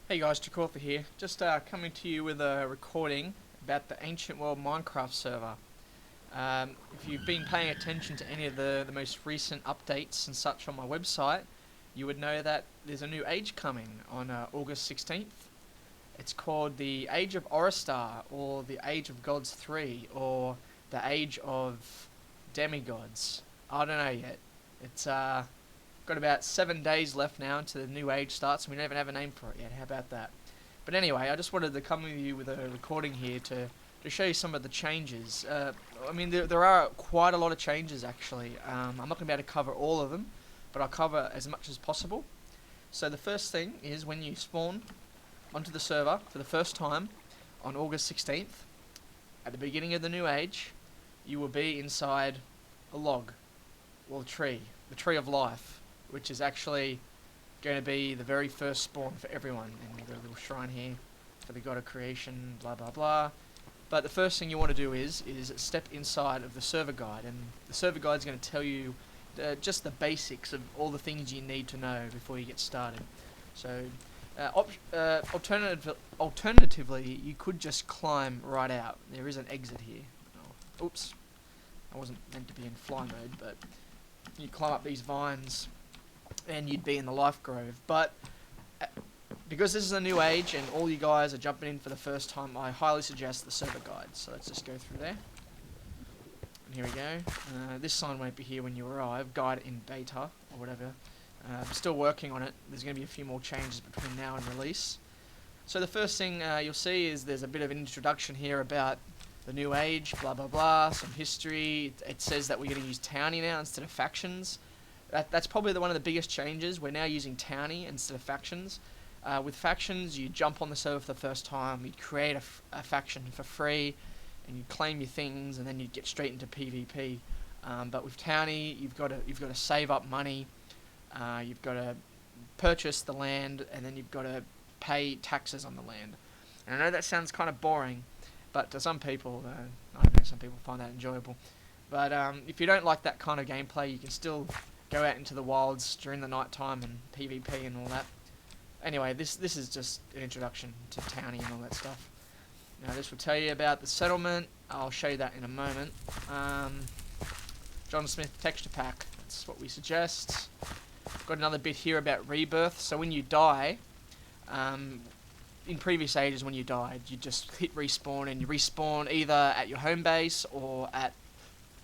Hey guys, Jakortha here. Just coming to you with a recording about the Ancient World Minecraft server. If you've been paying attention to any of the most recent updates and such on my website, you would know that there's a new age coming on August 16th. It's called the Age of Oristar, or the Age of Gods 3, or the Age of Demigods. I don't know yet. It's got about 7 days left now until the new age starts, and we don't even have a name for it yet. How about that? But anyway, I just wanted to come with you with a recording here to show you some of the changes. I mean, there are quite a lot of changes, actually. I'm not going to be able to cover all of them, but I'll cover as much as possible. So the first thing is when you spawn onto the server for the first time on August 16th, at the beginning of the new age, you will be inside a log, or a tree, the tree of life, which is actually going to be the very first spawn for everyone. And we've got a little shrine here for the god of creation, blah blah blah. But the first thing you want to do is step inside of the server guide, and the server guide is going to tell you just the basics of all the things you need to know before you get started. So alternatively, you could just climb right out. There is an exit here. Oh, oops, I wasn't meant to be in fly mode, but you climb up these vines and you'd be in the life grove. But because this is a new age and all you guys are jumping in for the first time, I highly suggest the server guide. So let's just go through there. And here we go. This sign won't be here when you arrive. Guide in beta or whatever. I'm still working on it. There's going to be a few more changes between now and release. So the first thing you'll see is there's a bit of an introduction here about the new age, blah blah blah, some history. It says that we're going to use townie now instead of factions. That's probably one of the biggest changes. We're now using townie instead of factions. With factions, you jump on the server for the first time, you'd create a faction for free, and you'd claim your things, and then you'd get straight into PvP. But with townie, you've got to save up money, you've got to purchase the land, and then you've got to pay taxes on the land. And I know that sounds kind of boring, but to some people, I don't know, some people find that enjoyable. But if you don't like that kind of gameplay, you can still go out into the wilds during the night time and PvP and all that. Anyway, this is just an introduction to townie and all that stuff. Now this will tell you about the settlement. I'll show you that in a moment. John Smith texture pack. That's what we suggest. Got another bit here about rebirth. So when you die, in previous ages when you died, you just hit respawn and you respawn either at your home base or at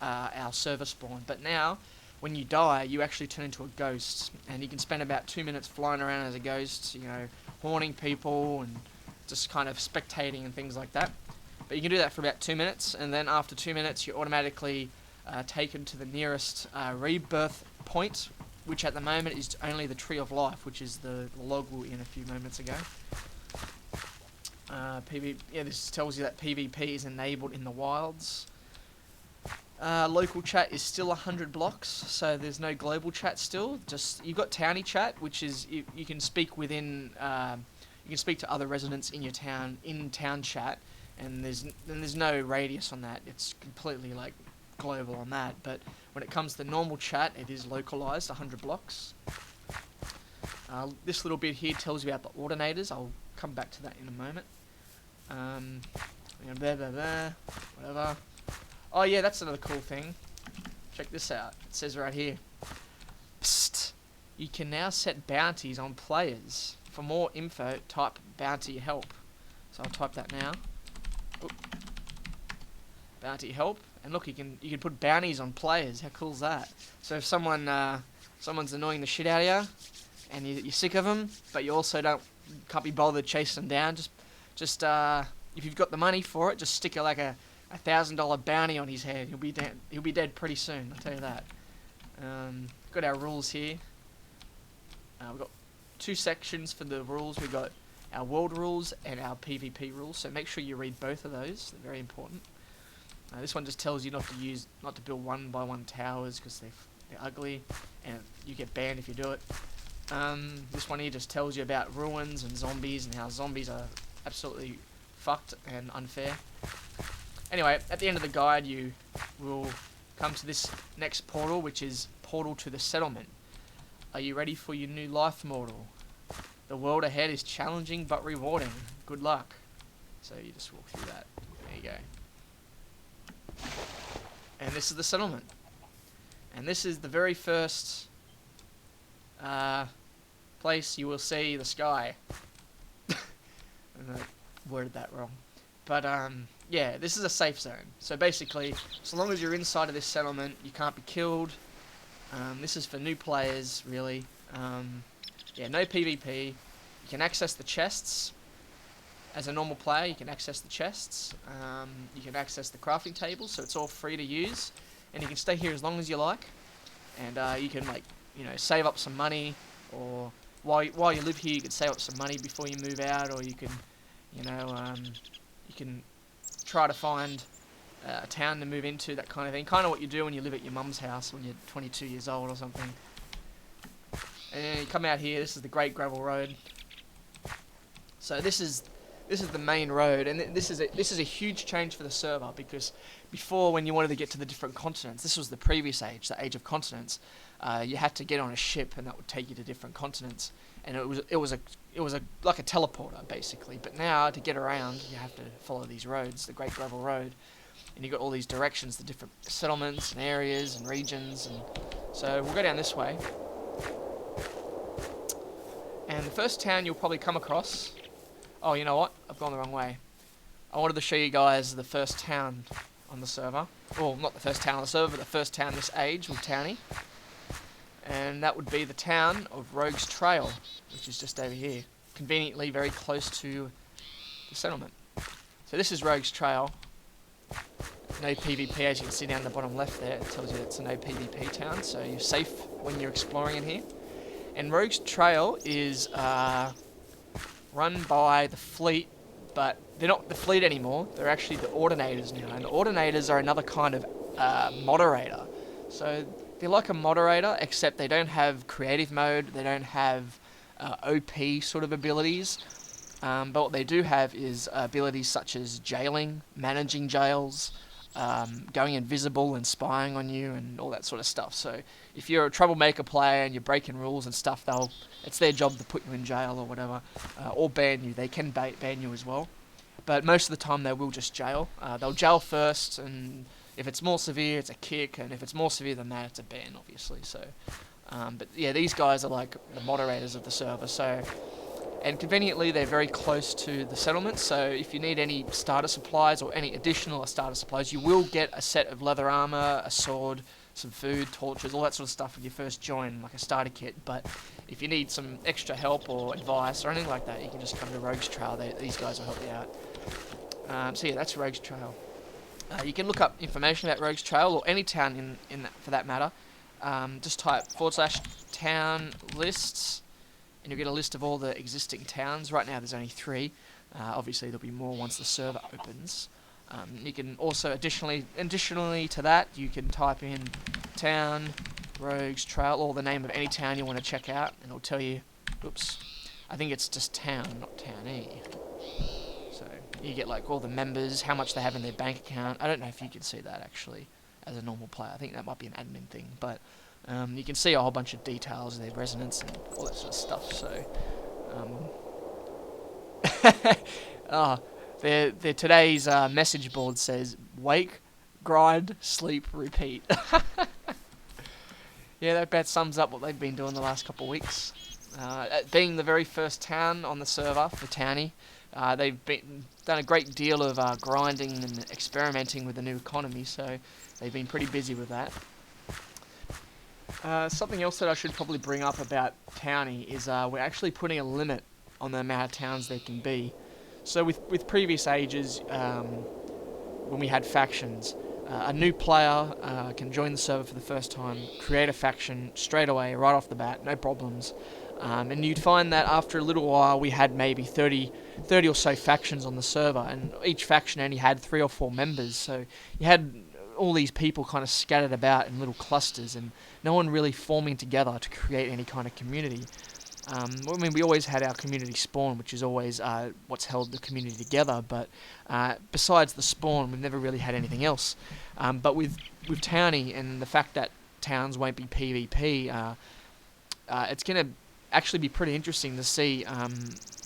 our server spawn. But now, when you die, you actually turn into a ghost, and you can spend about 2 minutes flying around as a ghost, you know, haunting people and just kind of spectating and things like that. But you can do that for about 2 minutes, and then after 2 minutes, you're automatically taken to the nearest rebirth point, which at the moment is only the Tree of Life, which is the log we were in a few moments ago. This tells you that PvP is enabled in the wilds. Local chat is still 100 blocks, so there's no global chat still. Just you've got townie chat, which is you can speak within. You can speak to other residents in your town in town chat, and there's no radius on that. It's completely like global on that. But when it comes to normal chat, it is localized 100 blocks. This little bit here tells you about the ordinators. I'll come back to that in a moment. Whatever. Oh yeah, that's another cool thing. Check this out. It says right here, Psst, you can now set bounties on players. For more info, type bounty help. So I'll type that now. Oop. Bounty help, and look, you can put bounties on players. How cool is that? So if someone's annoying the shit out of you, and you're sick of them, but you also can't be bothered chasing them down, just if you've got the money for it, just stick like a $1,000 bounty on his head. He'll be dead pretty soon, I'll tell you that. Got our rules here. We've got 2 sections for the rules. We've got our world rules and our PvP rules, so make sure you read both of those. They're very important. This one just tells you not to build 1-by-1 towers because they're ugly, and you get banned if you do it. This one here just tells you about ruins and zombies and how zombies are absolutely fucked and unfair. Anyway, at the end of the guide, you will come to this next portal, which is Portal to the Settlement. Are you ready for your new life model? The world ahead is challenging but rewarding. Good luck. So you just walk through that. There you go. And this is the settlement. And this is the very first place you will see the sky. I worded that wrong. But yeah, this is a safe zone. So basically, so long as you're inside of this settlement, you can't be killed. This is for new players, really. Yeah, no PvP. You can access the chests. As a normal player, you can access the chests. You can access the crafting table, so it's all free to use. And you can stay here as long as you like. And you can, like, you know, save up some money, or while you live here, you can save up some money before you move out, or you can, you know, you can try to find a town to move into, that kind of thing. Kind of what you do when you live at your mum's house when you're 22 years old or something. And then you come out here. This is the Great Gravel Road. So this is the main road, and this is a huge change for the server, because before, when you wanted to get to the different continents, this was the previous age, the age of continents. You had to get on a ship, and that would take you to different continents, and it was like a teleporter basically. But now, to get around, you have to follow these roads, the Great Gravel Road, and you got all these directions, the different settlements and areas and regions, and so we'll go down this way. And the first town you'll probably come across. Oh, you know what? I've gone the wrong way. I wanted to show you guys the first town on the server. Well, not the first town on the server, but the first town this age with Townie. And that would be the town of Rogue's Trail, which is just over here. Conveniently very close to the settlement. So this is Rogue's Trail. No PvP, as you can see down the bottom left there. It tells you it's a no PvP town, so you're safe when you're exploring in here. And Rogue's Trail is run by the fleet, but they're not the fleet anymore. They're actually the Ordinators now, and the Ordinators are another kind of moderator. So they're like a moderator, except they don't have creative mode. They don't have OP sort of abilities. But what they do have is abilities such as jailing, managing jails, going invisible and spying on you, and all that sort of stuff. So if you're a troublemaker player and you're breaking rules and stuff, it's their job to put you in jail or whatever, or ban you. They can ban you as well, but most of the time they will just jail. They'll jail first, and if it's more severe, it's a kick, and if it's more severe than that, it's a ban, obviously. So, but yeah, these guys are like the moderators of the server. So. And conveniently, they're very close to the settlement, so if you need any starter supplies or any additional starter supplies, you will get a set of leather armor, a sword, some food, torches, all that sort of stuff when you first join, like a starter kit. But if you need some extra help or advice or anything like that, you can just come to Rogue's Trail. These guys will help you out. So yeah, that's Rogue's Trail. You can look up information about Rogue's Trail, or any town in that, for that matter. Just type /town lists, and you'll get a list of all the existing towns. Right now there's only 3. Obviously there'll be more once the server opens. You can also, additionally to that, you can type in town, Rogue's Trail, or the name of any town you want to check out, and it'll tell you, oops, I think it's just town, not townee. So you get like all the members, how much they have in their bank account. I don't know if you can see that actually as a normal player. I think that might be an admin thing, but you can see a whole bunch of details, their resonance and all that sort of stuff. So, their today's message board says, wake, grind, sleep, repeat. Yeah, that about sums up what they've been doing the last couple of weeks. Being the very first town on the server for Townie, they've done a great deal of grinding and experimenting with the new economy, so they've been pretty busy with that. Something else that I should probably bring up about Townie is we're actually putting a limit on the amount of towns there can be. So with previous ages, when we had factions, a new player can join the server for the first time, create a faction straight away, right off the bat, no problems. And you'd find that after a little while we had maybe 30 or so factions on the server, and each faction only had 3 or 4 members, so you had all these people kind of scattered about in little clusters, and no one really forming together to create any kind of community. I mean, we always had our community spawn, which is always what's held the community together, but besides the spawn, we've never really had anything else. But with Townie and the fact that towns won't be PvP, it's going to actually be pretty interesting to see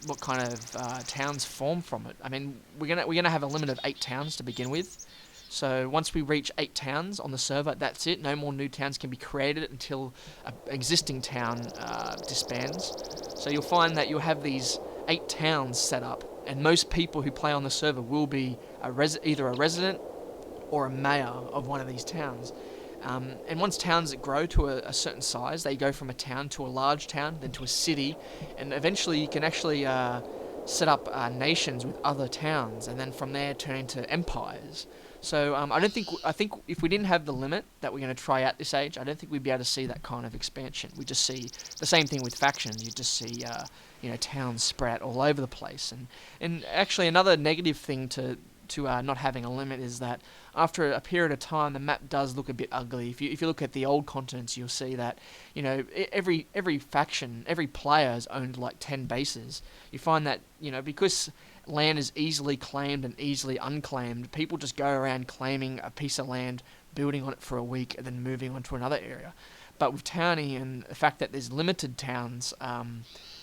what kind of towns form from it. I mean, we're gonna have a limit of 8 towns to begin with. So once we reach 8 towns on the server, that's it. No more new towns can be created until an existing town disbands. So you'll find that you'll have these 8 towns set up, and most people who play on the server will be either a resident or a mayor of one of these towns. And once towns grow to a certain size, they go from a town to a large town, then to a city, and eventually you can actually set up nations with other towns, and then from there turn into empires. So I think if we didn't have the limit that we're going to try out this age, I don't think we'd be able to see that kind of expansion. We just see the same thing with factions. You just see towns spread out all over the place, and actually another negative thing to not having a limit is that after a period of time, the map does look a bit ugly. If you look at the old continents, you'll see that every faction, every player has owned like 10 bases. You find that because land is easily claimed and easily unclaimed, people just go around claiming a piece of land, building on it for a week, and then moving on to another area. But with Townie and the fact that there's limited towns,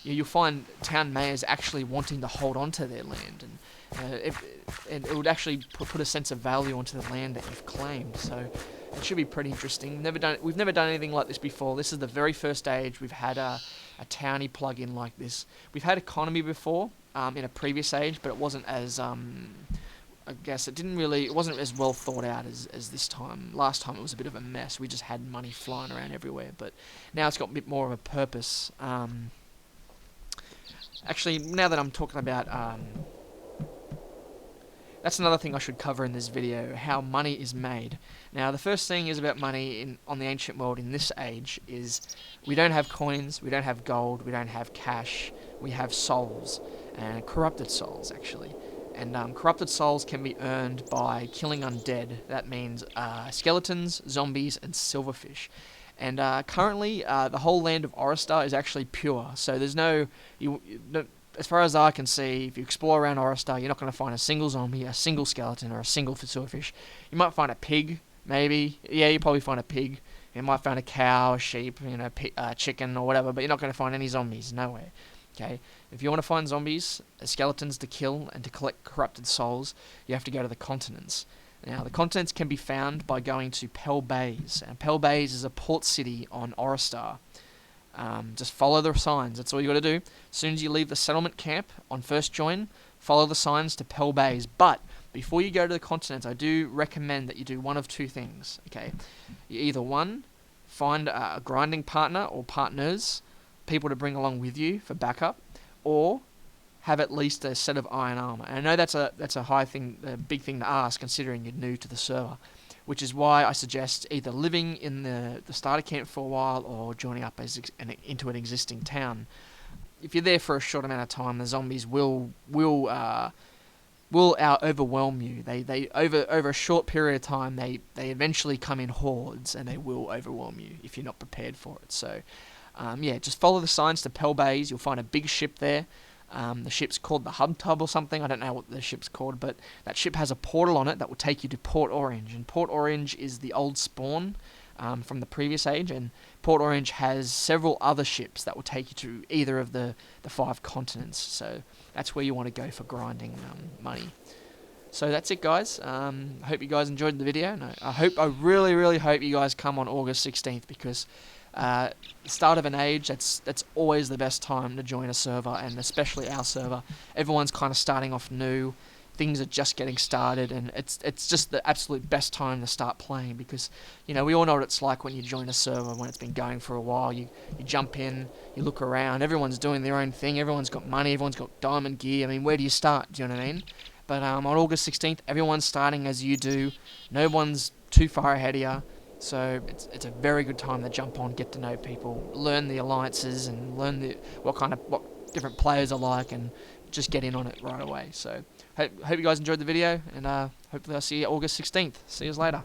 you'll find town mayors actually wanting to hold on to their land, and it would actually put a sense of value onto the land that you've claimed. So it should be pretty interesting. We've never done anything like this before. This is the very first age we've had a Townie plugin like this. We've had economy before in a previous age, but it wasn't as I guess it wasn't as well thought out as this time. Last time it was a bit of a mess. We just had money flying around everywhere, but now it's got a bit more of a purpose. Actually, now that I'm talking about that's another thing I should cover in this video, how money is made. Now, the first thing is about money on the ancient world in this age is we don't have coins, we don't have gold, we don't have cash, we have souls, and corrupted souls, actually. And corrupted souls can be earned by killing undead. That means skeletons, zombies, and silverfish. And currently, the whole land of Oristar is actually pure, so there's as far as I can see, if you explore around Oristar, you're not going to find a single zombie, a single skeleton, or a single silverfish. You might find a pig, maybe. Yeah, you probably find a pig. You might find a cow, a sheep, chicken, or whatever, but you're not going to find any zombies, nowhere. Okay? If you want to find zombies, skeletons to kill, and to collect corrupted souls, you have to go to the continents. Now, the continents can be found by going to Pel Bays. And Pel Bays is a port city on Oristar. Just follow the signs. That's all you got to do. As soon as you leave the settlement camp on first join, follow the signs to Pel Bays. But before you go to the continents, I do recommend that you do one of two things. Okay, you either find a grinding partner or partners, people to bring along with you for backup, or have at least a set of iron armor. And I know that's a big thing to ask, considering you're new to the server. Which is why I suggest either living in the starter camp for a while or joining up into an existing town. If you're there for a short amount of time, the zombies will overwhelm you. They over a short period of time, they eventually come in hordes, and they will overwhelm you if you're not prepared for it. So, just follow the signs to Pel Bays. You'll find a big ship there. The ship's called the Hub Tub or something. I don't know what the ship's called, but that ship has a portal on it that will take you to Port Orange. And Port Orange is the old spawn from the previous age, and Port Orange has several other ships that will take you to either of the 5 continents. So that's where you want to go for grinding money. So that's it, guys. I hope you guys enjoyed the video. And I really, really hope you guys come on August 16th, because the start of an age, that's always the best time to join a server, and especially our server. Everyone's kind of starting off new, things are just getting started, and it's just the absolute best time to start playing, because we all know what it's like when you join a server when it's been going for a while. You jump in, you look around, everyone's doing their own thing, everyone's got money, everyone's got diamond gear. I mean, where do you start? Do you know what I mean? But on August 16th, everyone's starting as you do. No one's too far ahead of you. So it's a very good time to jump on, get to know people, learn the alliances, and learn what different players are like, and just get in on it right away. So hope you guys enjoyed the video, and hopefully I'll see you August 16th. See you later.